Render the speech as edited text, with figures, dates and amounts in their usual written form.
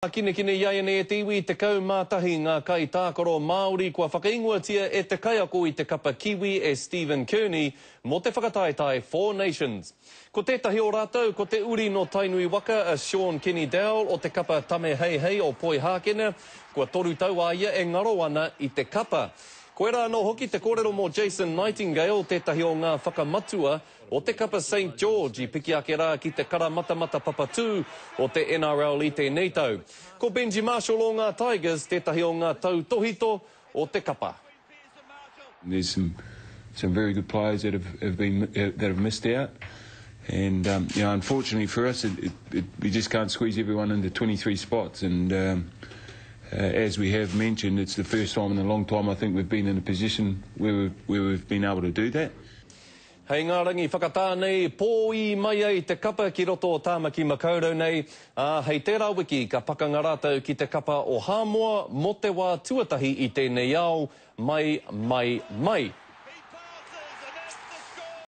Kine iai nei e te iwi te kau mātahi ngā kai tākoro Māori kua whakainguatia e te kai ako i te kapa Kiwi e Stephen Kearney mo te whakataetai Four Nations. Ko tētahi o rātou, ko te uri no tainui waka a Sean Kenny Dowell o te kapa Tame Hei Hei o Poi Hākena, kua toru tau a ia e ngaro ana i te kapa. Koe rā no hoki te kōrero mō Jason Nightingale, tētahi o ngā whakamatua o te kapa St. George i piki ake rā ki te karamatamata papatū o te NRL i tēnei tau. Ko Benji Marshall o ngā Tigers, tētahi o ngā tau tohito o te kapa. There's some very good players that have missed out, and you know, unfortunately for us, we just can't squeeze everyone into 23 spots. And as we have mentioned, it's the first time in a long time I think we've been in a position where we've been able to do that. Hei ngā rangi whakatānei, pōi mai ai te kapa ki roto o tāmaki makaurau nei. Hei tērā wiki ka pakanga rātou ki te kapa o Hāmoa mo te wā tuatahi i tēnei ao, mai.